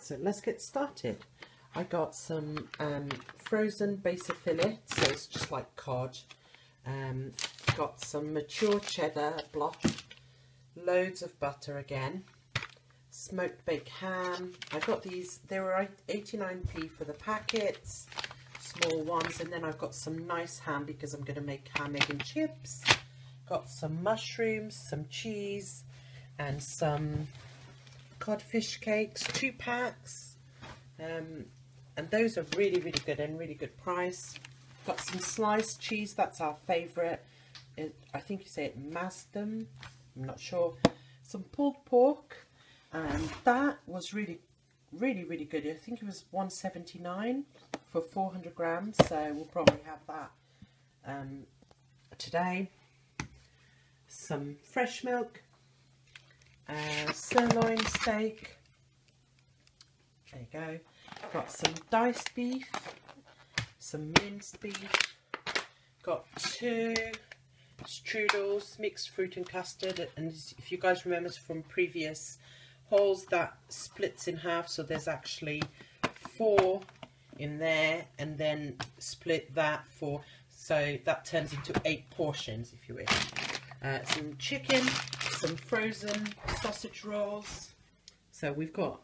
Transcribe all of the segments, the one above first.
so let's get started. I got some frozen basic fillet, so it's just like cod. Got some mature cheddar block, loads of butter again, smoked baked ham. I got these, they were 89p for the packets, small ones, and then I've got some nice ham because I'm going to make ham, egg and chips. Got some mushrooms, some cheese, and some codfish cakes, 2 packs. And those are really, really good and really good price. Got some sliced cheese, that's our favourite. I think you say it Masdam, I'm not sure. Some pulled pork, and that was really, really, really good. I think it was $1.79 for 400 grams, so we'll probably have that today. Some fresh milk, sirloin steak. There you go. Got some diced beef, some minced beef, got 2 strudels, mixed fruit and custard, and if you guys remember from previous hauls, that splits in half, so there's actually 4 in there, and then split that so that turns into 8 portions, if you wish. Some chicken, some frozen sausage rolls, so we've got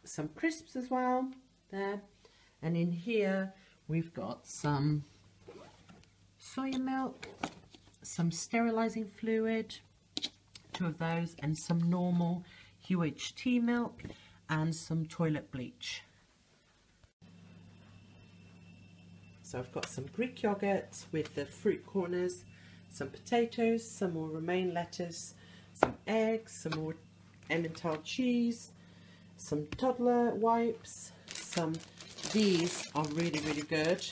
some crisps as well there, and in here we've got some soya milk, some sterilizing fluid, 2 of those, and some normal UHT milk, and some toilet bleach. So I've got some Greek yogurt with the fruit corners, some potatoes, some more romaine lettuce, some eggs, some more Emmental cheese, some toddler wipes, these are really, really good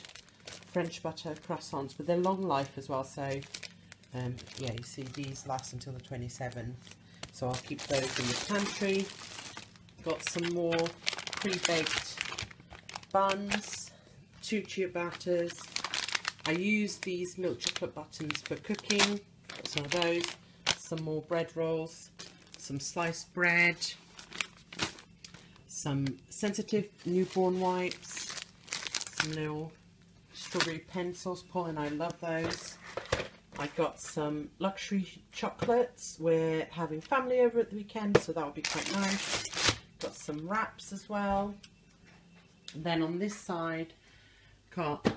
French butter croissants, but they're long life as well, so yeah, you see these last until the 27th, so I'll keep those in the pantry. Got some more pre-baked buns, 2 ciabattas. I use these milk chocolate buttons for cooking. Got some of those, some more bread rolls, some sliced bread, some sensitive newborn wipes, some little strawberry pencils. Paul and I love those. I got some luxury chocolates. We're having family over at the weekend, so that would be quite nice. Got some wraps as well. And then on this side, got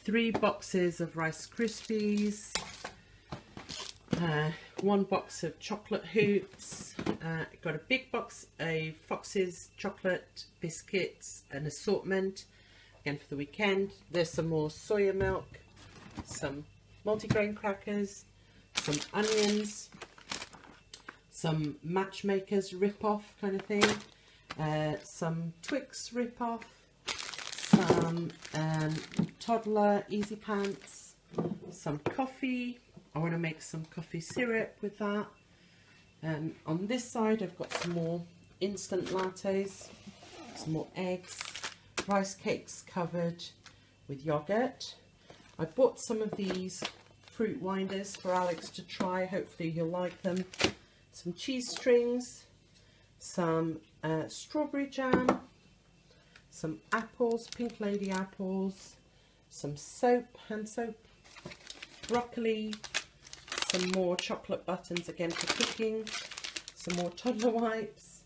3 boxes of Rice Krispies, 1 box of chocolate hoops, got a big box of Fox's chocolate biscuits, an assortment again for the weekend. There's some more soya milk, some multigrain crackers, some onions, some Matchmakers rip-off kind of thing, some Twix rip-off, some toddler Easy Pants, some coffee. I want to make some coffee syrup with that. On this side I've got some more instant lattes, some more eggs, rice cakes covered with yogurt. I bought some of these fruit winders for Alex to try, hopefully he'll like them. Some cheese strings, some strawberry jam, some apples, Pink Lady apples, some soap, hand soap, broccoli, some more chocolate buttons again for cooking, some more toddler wipes,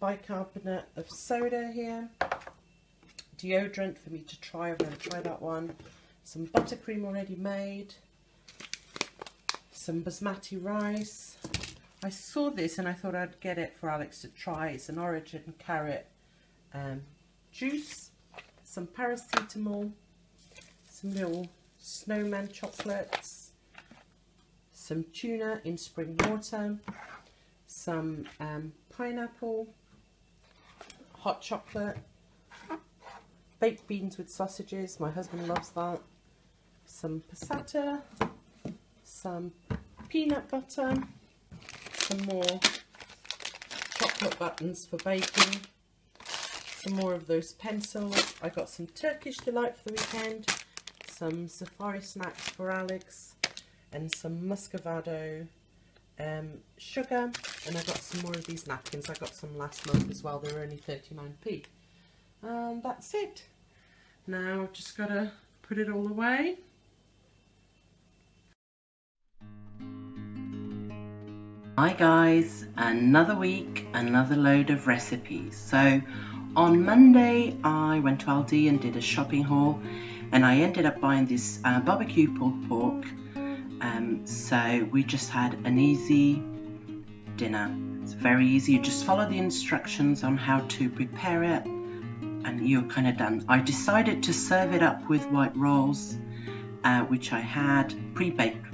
bicarbonate of soda here, deodorant for me to try, I'm going to try that one, some buttercream already made, some basmati rice. I saw this and I thought I'd get it for Alex to try. It's an orange and carrot juice, some paracetamol, some little snowman chocolates, some tuna in spring water, some pineapple, hot chocolate, baked beans with sausages, my husband loves that, some passata, some peanut butter, some more chocolate buttons for baking, some more of those pencils. I got some Turkish Delight for the weekend, some safari snacks for Alex, and some muscovado sugar, And I got some more of these napkins. I got some last month as well. They were only 39p. And that's it. Now I've just got to put it all away. Hi guys, another week, another load of recipes. So on Monday I went to Aldi and did a shopping haul, and I ended up buying this BBQ pulled pork. So we just had an easy dinner. It's very easy. You just follow the instructions on how to prepare it and you're kind of done. I decided to serve it up with white rolls, which I had pre-baked.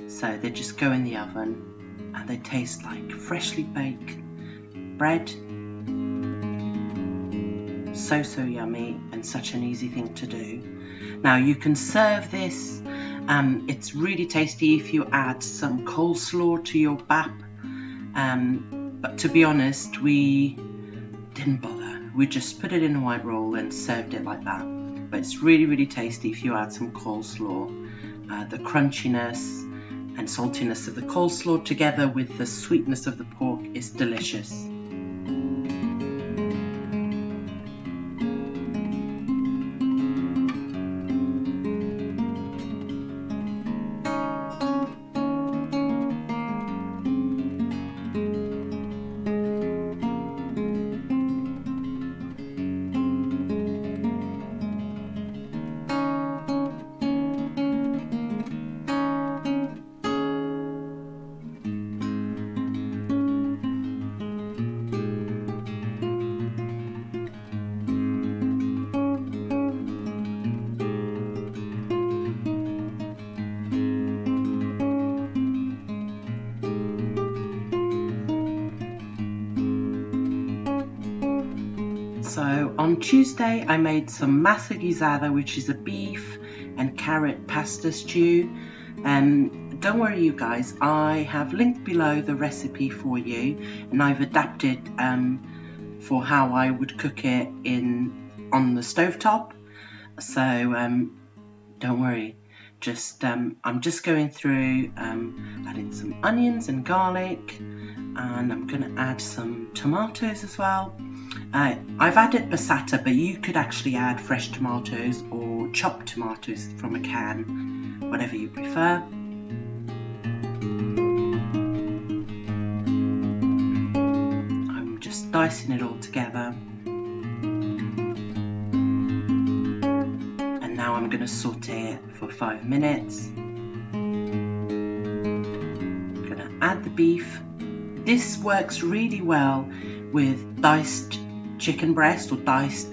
So they just go in the oven and they taste like freshly baked bread. So yummy, and such an easy thing to do. Now you can serve this, it's really tasty if you add some coleslaw to your bap, but to be honest, we didn't bother. We just put it in a white roll and served it like that. But it's really tasty if you add some coleslaw. The crunchiness and saltiness of the coleslaw together with the sweetness of the pork is delicious. So on Tuesday I made some Masa Cassava, which is a beef and carrot pasta stew. Don't worry you guys, I have linked below the recipe for you, and I've adapted for how I would cook it on the stovetop. So don't worry, just I'm just going through adding some onions and garlic, and I'm going to add some tomatoes as well. I've added passata, but you could actually add fresh tomatoes or chopped tomatoes from a can, whatever you prefer. I'm just dicing it all together. And now I'm going to saute it for 5 minutes. I'm going to add the beef. This works really well with diced chicken breast or diced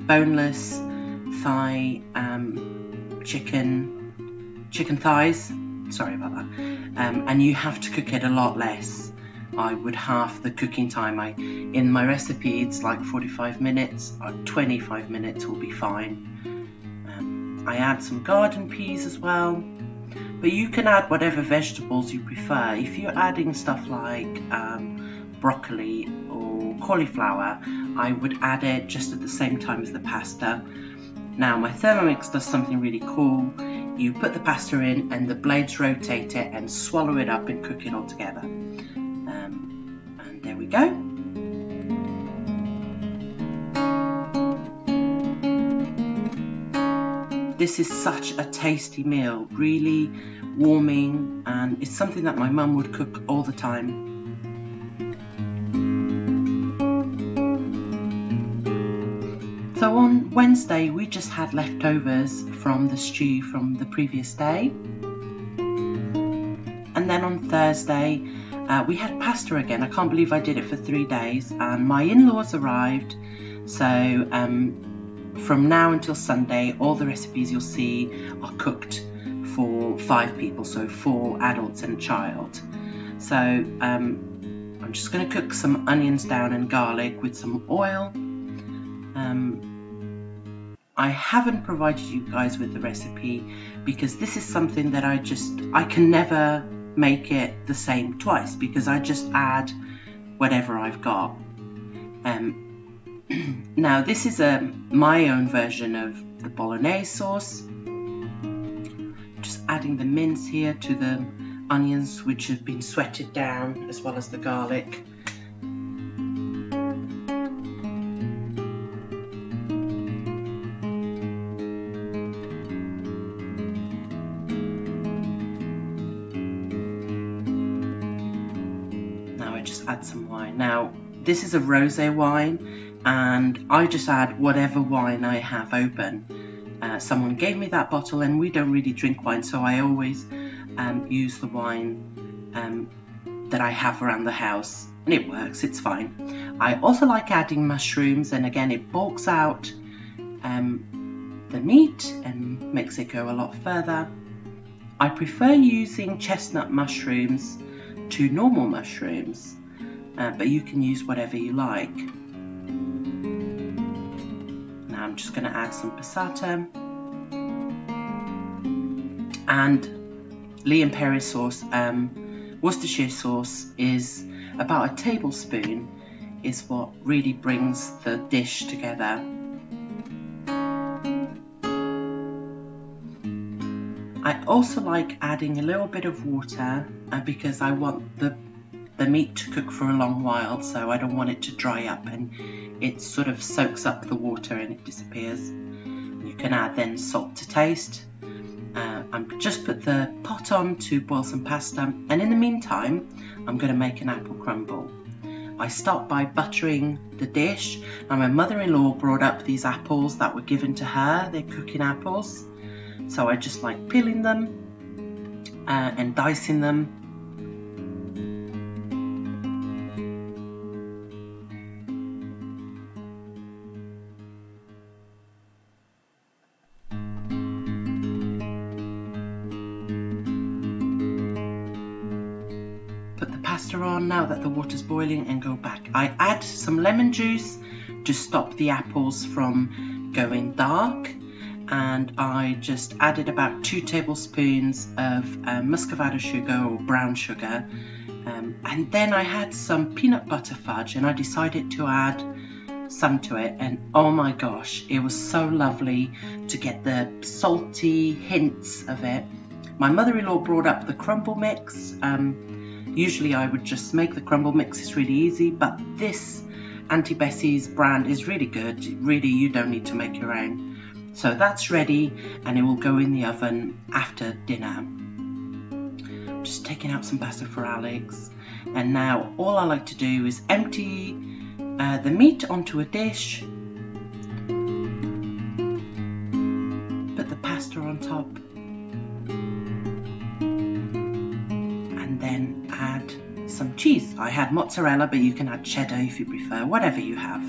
boneless thigh chicken thighs. Sorry about that. And you have to cook it a lot less. I would half the cooking time. In my recipe it's like 45 minutes, or 25 minutes will be fine. I add some garden peas as well. But you can add whatever vegetables you prefer. If you're adding stuff like broccoli or cauliflower, I would add it just at the same time as the pasta. Now my Thermomix does something really cool. You put the pasta in and the blades rotate it and swallow it up and cook it all together. And there we go. This is such a tasty meal, really warming, and it's something that my mum would cook all the time. So on Wednesday we just had leftovers from the stew from the previous day. And then on Thursday we had pasta again. I can't believe I did it for 3 days, and my in-laws arrived. So from now until Sunday, all the recipes you'll see are cooked for 5 people, so 4 adults and a child. So I'm just going to cook some onions down and garlic with some oil. I haven't provided you guys with the recipe because this is something that I can never make it the same twice, because I just add whatever I've got. Now this is my own version of the Bolognese sauce. Just adding the mince here to the onions, which have been sweated down, as well as the garlic. Now I just add some wine. Now this is a rosé wine, and I just add whatever wine I have open. Someone gave me that bottle, and we don't really drink wine, so I always use the wine that I have around the house, and it works, it's fine. I also like adding mushrooms, and again it bulks out the meat and makes it go a lot further. I prefer using chestnut mushrooms to normal mushrooms, but you can use whatever you like. Now I'm just going to add some passata and Lee and Perry sauce. Worcestershire sauce is about a tablespoon, is what really brings the dish together. I also like adding a little bit of water because I want the meat to cook for a long while, so I don't want it to dry up, and it sort of soaks up the water and it disappears. You can add then salt to taste. I'm just put the pot on to boil some pasta, and in the meantime I'm going to make an apple crumble. I start by buttering the dish. Now my mother-in-law brought up these apples that were given to her. They're cooking apples, so I just like peeling them and dicing them. Put the pasta on now that the water's boiling and go back. I add some lemon juice to stop the apples from going dark, and I just added about 2 tablespoons of muscovado sugar or brown sugar, and then I had some peanut butter fudge, and I decided to add some to it, and oh my gosh, it was so lovely to get the salty hints of it. My mother-in-law brought up the crumble mix. Usually I would just make the crumble mix, it's really easy, but this Auntie Bessie's brand is really good. Really, you don't need to make your own. So that's ready, and it will go in the oven after dinner. Just taking out some pasta for Alex, and now all I like to do is empty the meat onto a dish, put the pasta on top, and then add some cheese. I had mozzarella, but you can add cheddar if you prefer, whatever you have.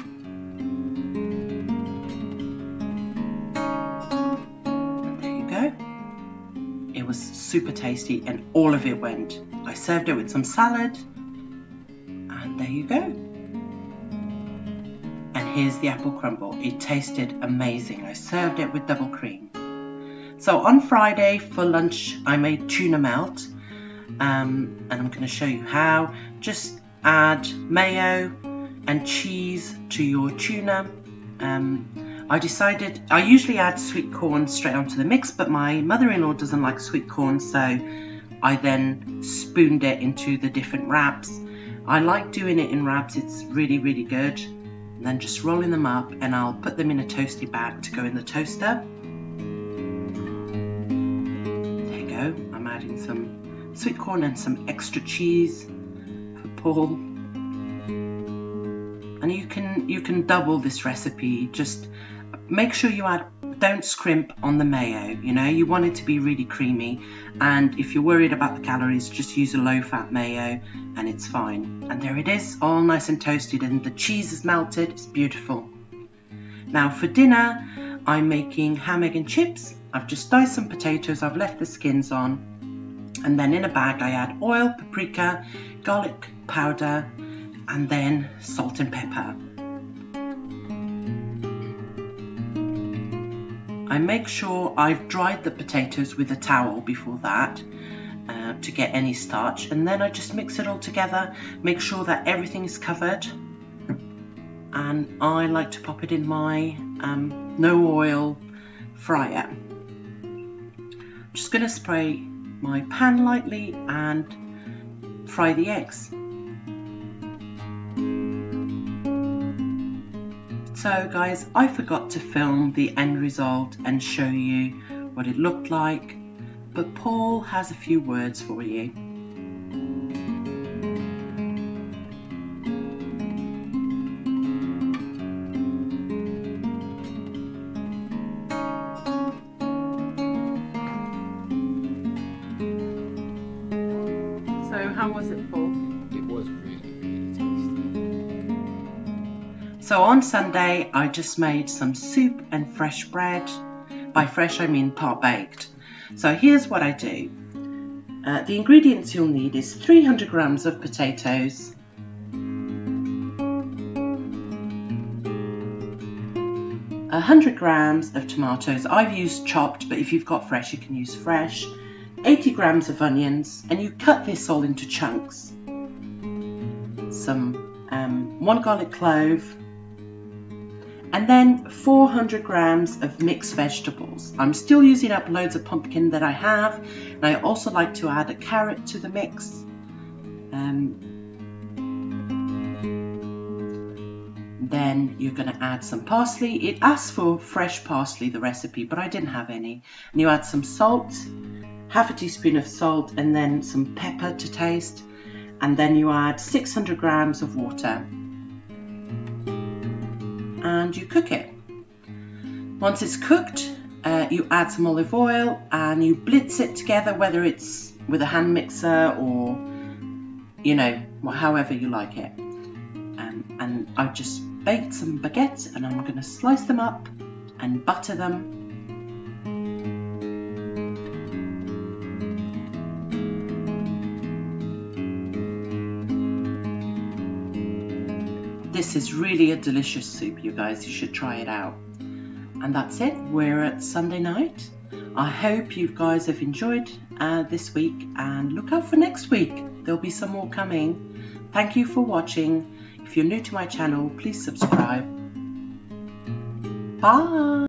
And there you go. It was super tasty, and all of it went. I served it with some salad, and there you go. And here's the apple crumble. It tasted amazing. I served it with double cream. So on Friday for lunch I made tuna melt, and I'm going to show you how. Just add mayo and cheese to your tuna. I usually add sweet corn straight onto the mix, but my mother-in-law doesn't like sweet corn, so I then spooned it into the different wraps. I like doing it in wraps, it's really, really good. And then just rolling them up, and I'll put them in a toasty bag to go in the toaster. There you go. I'm adding some sweet corn and some extra cheese for Paul. And you can double this recipe. Just make sure you don't scrimp on the mayo, you know, you want it to be really creamy, and if you're worried about the calories, just use a low-fat mayo and it's fine. And there it is, all nice and toasted, and the cheese is melted. It's beautiful. Now for dinner I'm making ham, egg and chips. I've just diced some potatoes, I've left the skins on, and then in a bag I add oil, paprika, garlic powder, and then salt and pepper. I make sure I've dried the potatoes with a towel before that to get any starch, and then I just mix it all together, make sure that everything is covered, and I like to pop it in my no oil fryer. just going to spray my pan lightly and fry the eggs. So guys, I forgot to film the end result and show you what it looked like, but Paul has a few words for you. So how was it, Paul? It was really, really tasty. So on Sunday I just made some soup and fresh bread. By fresh I mean part baked. So here's what I do. The ingredients you'll need is 300 grams of potatoes, 100 grams of tomatoes. I've used chopped, but if you've got fresh you can use fresh. 80 grams of onions, and you cut this all into chunks. Some 1 garlic clove, and then 400 grams of mixed vegetables. I'm still using up loads of pumpkin that I have, and I also like to add a carrot to the mix. Then you're going to add some parsley. It asks for fresh parsley, the recipe, but I didn't have any. And you add some salt, half a teaspoon of salt, and then some pepper to taste. And then you add 600 grams of water. And you cook it. Once it's cooked, you add some olive oil and you blitz it together, whether it's with a hand mixer or, you know, however you like it. And I've just baked some baguettes, and I'm going to slice them up and butter them. This is really a delicious soup, you guys. You should try it out. And that's it. We're at Sunday night. I hope you guys have enjoyed this week, and look out for next week. There'll be some more coming. Thank you for watching. If you're new to my channel, please subscribe. Bye.